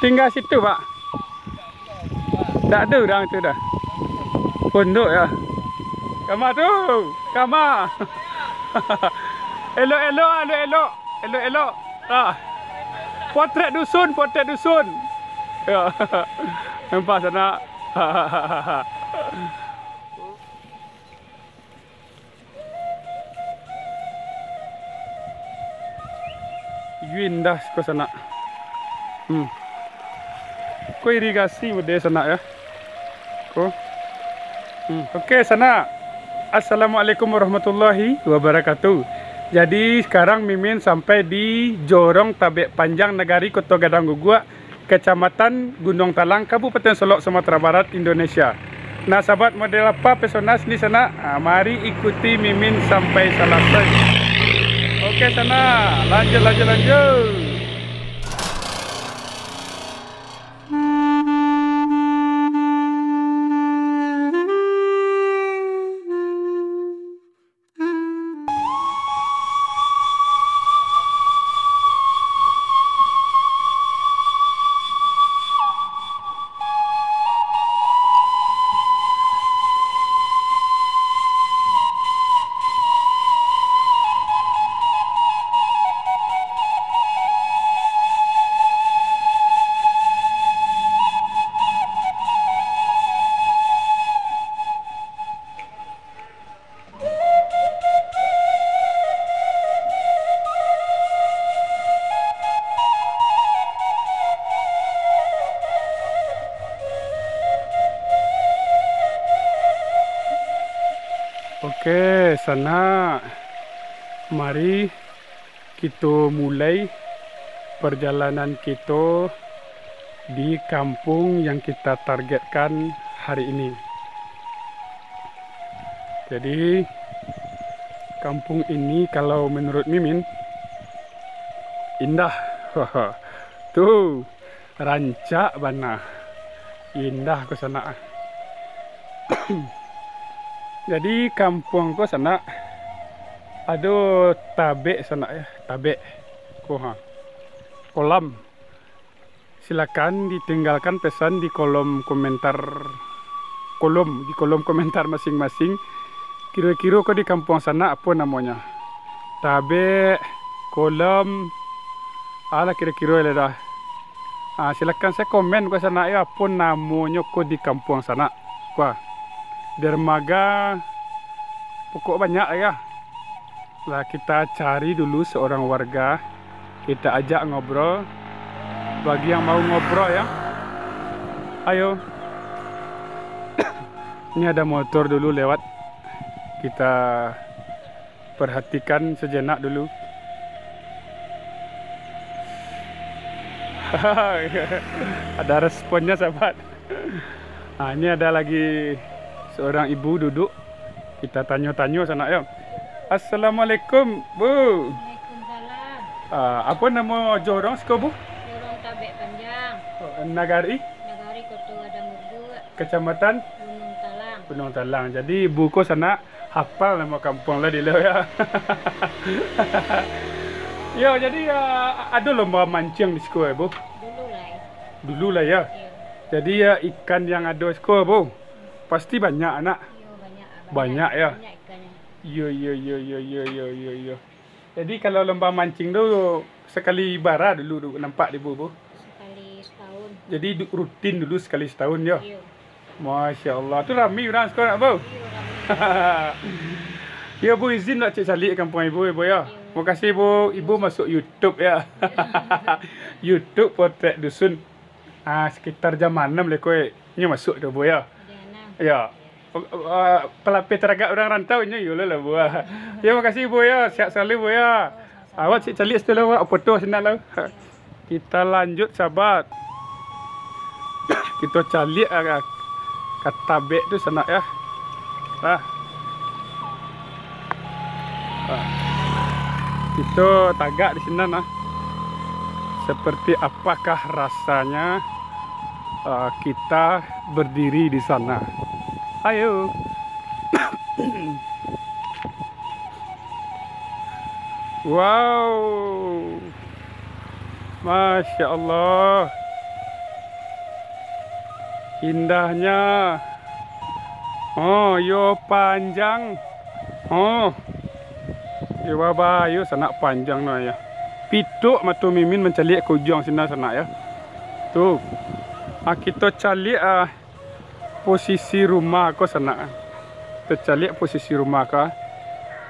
Tinggal situ, Pak. Tak ada orang tu dah. Pondok ya. Kama tu. Kama. Elok-elok, elok-elok. Elok-elok. Ah. Potret dusun, potret dusun. Ya. Nampak sana. Indah ke sana. Ko irigasi bude sana ya. Ko. Okey sana. Assalamualaikum warahmatullahi wabarakatuh. Jadi sekarang Mimin sampai di Jorong Tabek Panjang Negari Kota Gadang Gugua, Kecamatan Gunung Talang, Kabupaten Solok, Sumatera Barat, Indonesia. Nah, sahabat model apa pesonas di sana? Mari ikuti Mimin sampai selesai. Oke sana, lanjut. Oke, sana. Mari kita mulai perjalanan kita di kampung yang kita targetkan hari ini. Jadi, kampung ini kalau menurut Mimin indah. Tuh, rancak bana. Indah ke sana. Jadi kampung ko sana ada tabek sana ya, tabek kolam. Silakan ditinggalkan pesan di kolom komentar masing-masing. Kira-kira ko di kampung sana apa namanya? Tabek, kolam, ala kira-kira dah. Silakan saya komen ko sana ya apa namanya ko di kampung sana. Dermaga pokok banyak ya. Lah kita cari dulu seorang warga, kita ajak ngobrol. Bagi yang mau ngobrol ya, ayo. Ini ada motor dulu lewat, kita perhatikan sejenak dulu. Ada responnya sahabat. Ini ada lagi seorang ibu duduk, kita tanya-tanya sana ya. Assalamualaikum Bu. Waalaikumsalam. Apa nama jorong siko Bu? Jorong Tabek Panjang. Nagari Kota Gadang Gugua. Kecamatan Gunung Talang. Gunung Talang. Jadi ibu ko sana hafal nama kampung lah di ya. Ya, jadi ada lomba mancing di siko ya Bu? Dulu lah ya. Jadi ikan yang ada siko Bu. Pasti banyak anak. Banyak ya. Banyak ikannya. Yo. Jadi kalau lomba mancing tu sekali bara dulu nampak di Bu. Sekali setahun. Jadi rutin dulu sekali setahun ya. Iya. Masya Allah. Tu ramai orang sekolah Bu. Ya Bu, izin nak cik salik kampung ibu ya. Iya. Terima kasih Bu. Ibu masuk YouTube ya. YouTube Potret Dusun. Sekitar jam 6 lah ini masuk tu Bu ya. Ya. Pelapis teragak orang rantau nya yolah Bu. Ya, makasih Bu ya. Sihat selalu Bu ya. Awak cik calik setelah awak foto senang lah. Kita lanjut sahabat. Kita calik kat tabek tu sana ya. Kita tagak di sini nah. Seperti apakah rasanya kita berdiri di sana? Ayo. Wow. Masya Allah. Indahnya. Oh, yo panjang. Oh. Yo babayu sanak panjang no ya. Pituk matu mimin mencalik ke ujung sini sanak ya. Tuh. Kita calik posisi rumah ko sanak. Kita calik posisi rumah ka.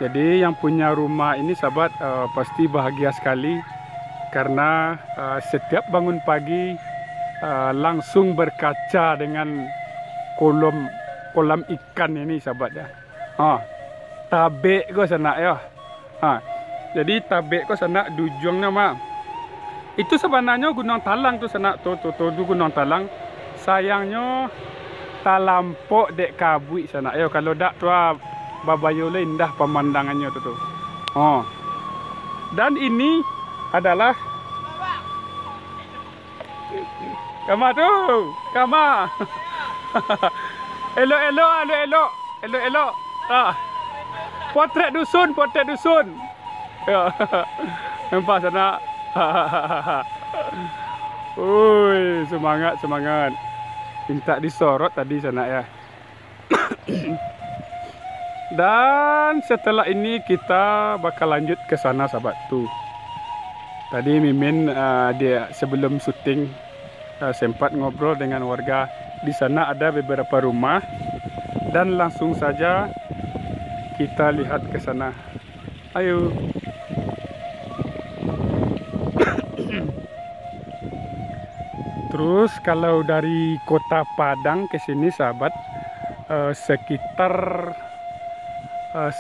Jadi yang punya rumah ini sahabat pasti bahagia sekali karena setiap bangun pagi langsung berkaca dengan kolam ikan ini sahabat ya. Tabek ko sanak ya. Jadi tabek ko sanak dujung nama. Itu sebenarnya Gunung Talang tuh sanak tuh Gunung Talang. Sayangnya talampok dek kabui sanak ya. Kalau dak tuh babayu indah pemandangannya tuh. Dan ini adalah Kama tuh, Kama. Elok. Potret dusun. Ya. Nampak sana. Ui, semangat. Minta disorot tadi sana ya. Dan setelah ini kita bakal lanjut ke sana sahabat tuh. Tadi Mimin dia sebelum syuting sempat ngobrol dengan warga di sana, ada beberapa rumah dan langsung saja kita lihat ke sana. Ayo. Terus kalau dari Kota Padang ke sini sahabat sekitar 1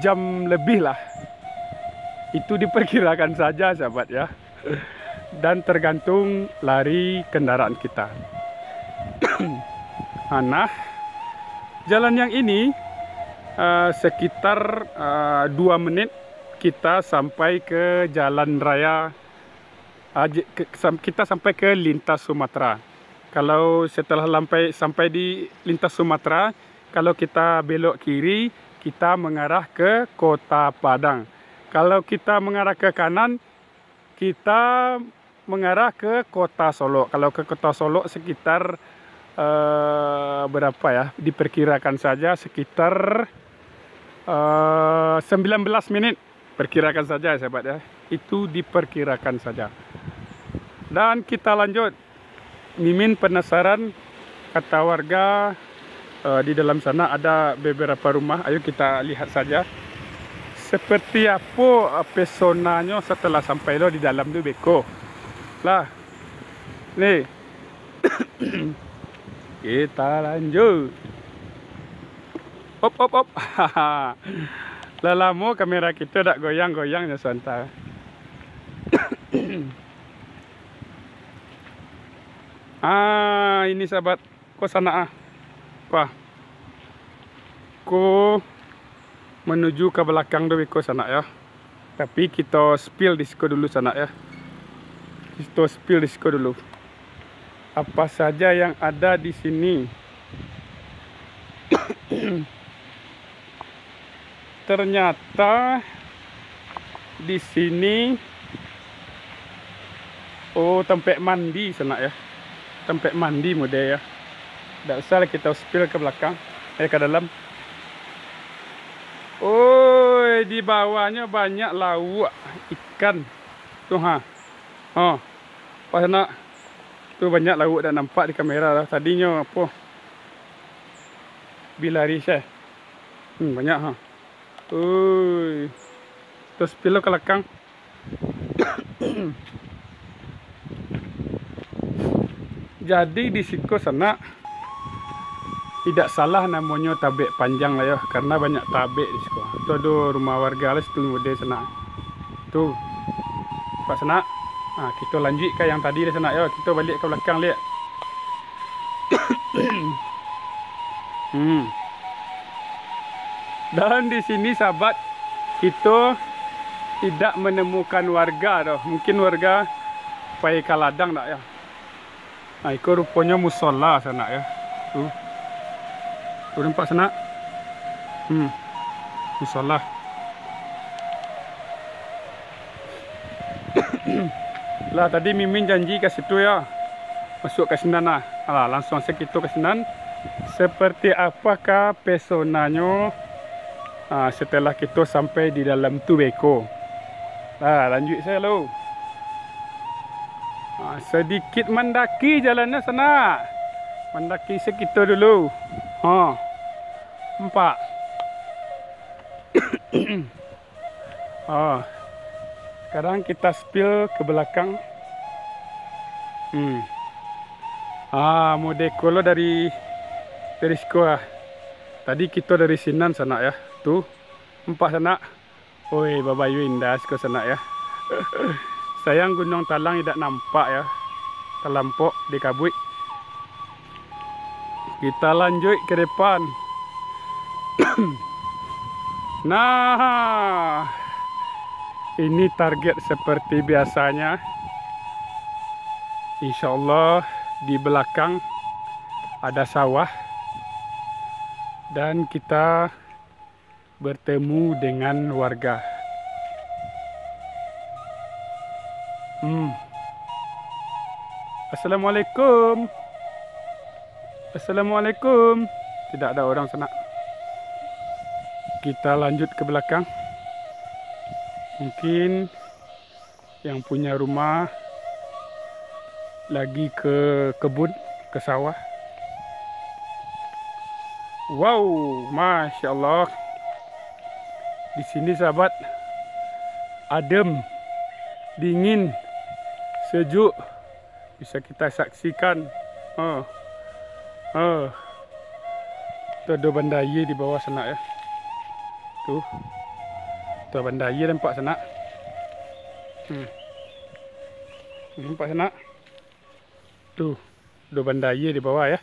jam lebih lah. Itu diperkirakan saja sahabat ya. Dan tergantung lari kendaraan kita. Nah, jalan yang ini sekitar 2 menit kita sampai ke jalan raya. Kita sampai ke lintas Sumatera. Kalau setelah sampai di lintas Sumatera, kalau kita belok kiri, kita mengarah ke Kota Padang. Kalau kita mengarah ke kanan, kita mengarah ke Kota Solo. Kalau ke Kota Solo sekitar berapa ya? Diperkirakan saja sekitar 19 menit. Perkirakan saja sahabat ya. Itu diperkirakan saja. Dan kita lanjut. Mimin penasaran, kata warga di dalam sana ada beberapa rumah. Ayo kita lihat saja. Seperti apa pesonanya setelah sampai lo di dalam tu beko. Lah. Nih. Kita lanjut. Op. Lah lama kamera kita dak goyang-goyangnya santai. Ini sahabat, ko sana Wah. Ko menuju ke belakang dulu ko sana ya. Tapi kita spill disco dulu sana ya. Kita spill disco dulu. Apa saja yang ada di sini? Ternyata di sini tempat mandi sana ya. Tempat mandi mode ya. Tidak usah kita spill ke belakang, ke dalam. Di bawahnya banyak lauk ikan. Tuh pas nak. Tuh banyak lauk dah nampak di kamera lah. Tadinya apa? Bilaris banyak terus spill ke belakang. Jadi di situ sana tidak salah namanya tabek panjang lah ya, karena banyak tabek di situ. Itu ada rumah warga lah situ mode sana. Tuh. Pak sana. Kita lanjut ke yang tadi di sana ya. Kita balik ke belakang lihat. Dan di sini sahabat, kita tidak menemukan warga dah. Mungkin warga pai kaladang tak ya. Itu rupanya musola sana ya. Tuh nampak sana. Musola. Lah tadi Mimin janji ke situ ya. masuk ke Senan lah. Alah, langsung saja kita ke Senan. Seperti apakah pesonanya setelah kita sampai di dalam tu beko. Lanjut saya lo. Sedikit mendaki jalannya sana. Mendaki sekitar dulu. Nampak. Sekarang kita spill ke belakang. Modeko lo dari sekolah. Tadi kita dari Sinan sana ya. Tuh, empat sana. Oi, babayu indah ke sana ya. Sayang Gunung Talang tidak nampak ya. Terlampau di kabut. Kita lanjut ke depan. Nah, ini target seperti biasanya. Insya Allah di belakang ada sawah dan kita bertemu dengan warga. Assalamualaikum. Assalamualaikum. Tidak ada orang sana. Kita lanjut ke belakang. Mungkin yang punya rumah lagi ke kebun, ke sawah. Wow, Masya Allah. Di sini sahabat, adem, dingin, sejuk. Bisa kita saksikan. Itu ada bandaya di bawah sana ya. Tuh bandaya nampak sana. Nampak sana. Tuh, ada bandaya di bawah ya.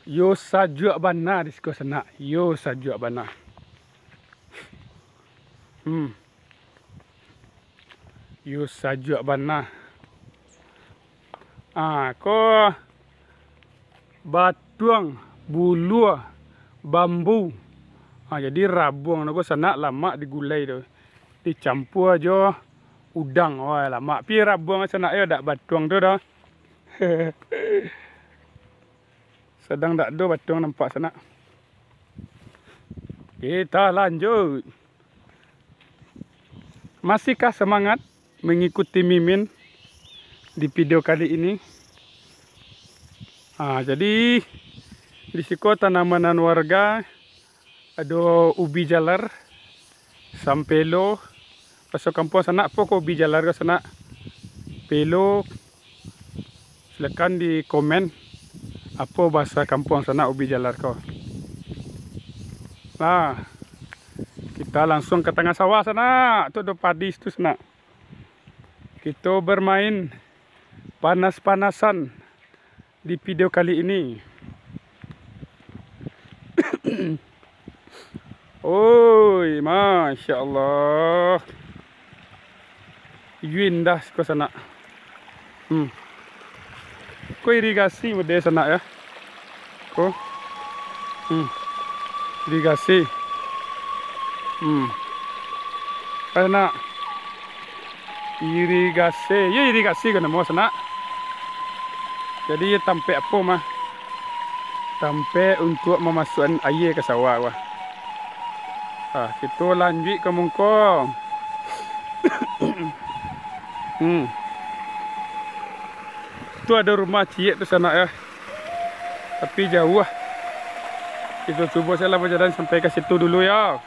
Yo sajuk bana di sekolah sana. Yo sajuk bana. Yo sajuk bana. Ko batuang, bulu, bambu. Jadi rabung aku sana lama digulai tu. Dicampur aja udang. Lama pi rabung sana ya dak batuang tu dah. Sedang tak ada batuang nampak sana. Kita lanjut. Masihkah semangat mengikuti Mimin di video kali ini? Jadi di siko tanaman warga ada ubi jalar, sampelo. Pasal kampung sana pokok ubi jalar ke sana. Pelo. Silakan di komen apa bahasa kampung sana ubi jalar kau. Kita langsung ke tengah sawah sana. Tu ada padi itu sana. Kita bermain panas-panasan di video kali ini. Oi, Masya Allah. Indah ke sana. Ko irigasi mode sana ya. Ko. Irigasi. Karena irigasi, ya irigasi kan mau sana. Jadi tampe apa mah? Tampe untuk memasukkan air ke sawah. Kita lanjut ke mungkong. Tu ada rumah ciek tu sana ya. Tapi jauh lah. Kita cuba saya berjalan sampai ke situ dulu ya.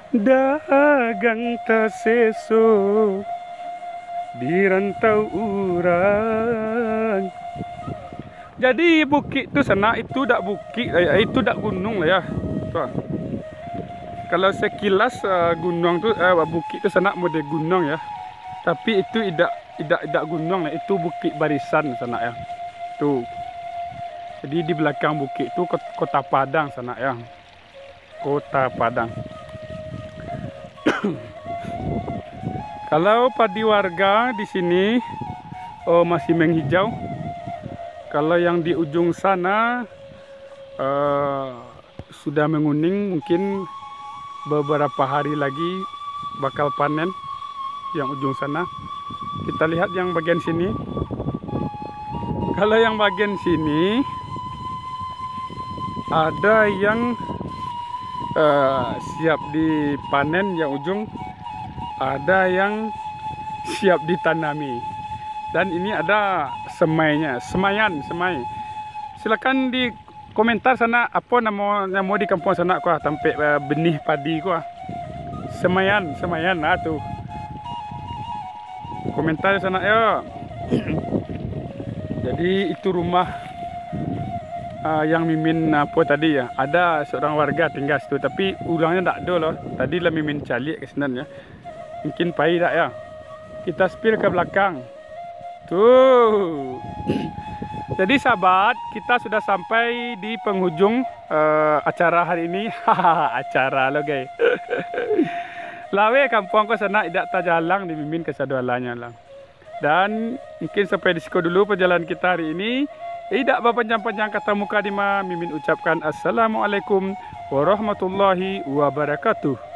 Dagang terseso di rantau urang. Jadi bukit tu sana itu dak bukit, itu dak gunung lah ya. Tuh. Kalau sekilas gunung tu bukit tu sana mode gunung ya. Tapi itu tidak gunung lah, itu bukit barisan sana ya. Tuh. Jadi di belakang bukit tu kota Padang sana ya. Kota Padang. Kalau padi warga di sini masih menghijau. Kalau yang di ujung sana sudah menguning, mungkin beberapa hari lagi bakal panen yang ujung sana. Kita lihat yang bagian sini. Kalau yang bagian sini ada yang siap dipanen yang ujung, ada yang siap ditanami. Dan ini ada semainya, semai. Silakan di komentar sana apa nama di kampung sana kau tampek benih padi kau. Semaian tuh. Komentar sana ya. Jadi itu rumah yang Mimin apa tadi ya. Ada seorang warga tinggal situ tapi ulangnya tak ada loh. Tadi lah Mimin calik ke sebenarnya. Mungkin pai tak ya. Kita spill ke belakang. Tuh. Jadi sahabat, kita sudah sampai di penghujung acara hari ini. Acara lo guys. Lawe kampung ko sana idak tajalang di Mimin kesadualanya lah. Dan mungkin sampai di situ dulu perjalanan kita hari ini. Tidak berpanjang-panjang kata muka di Mimin ucapkan assalamualaikum warahmatullahi wabarakatuh.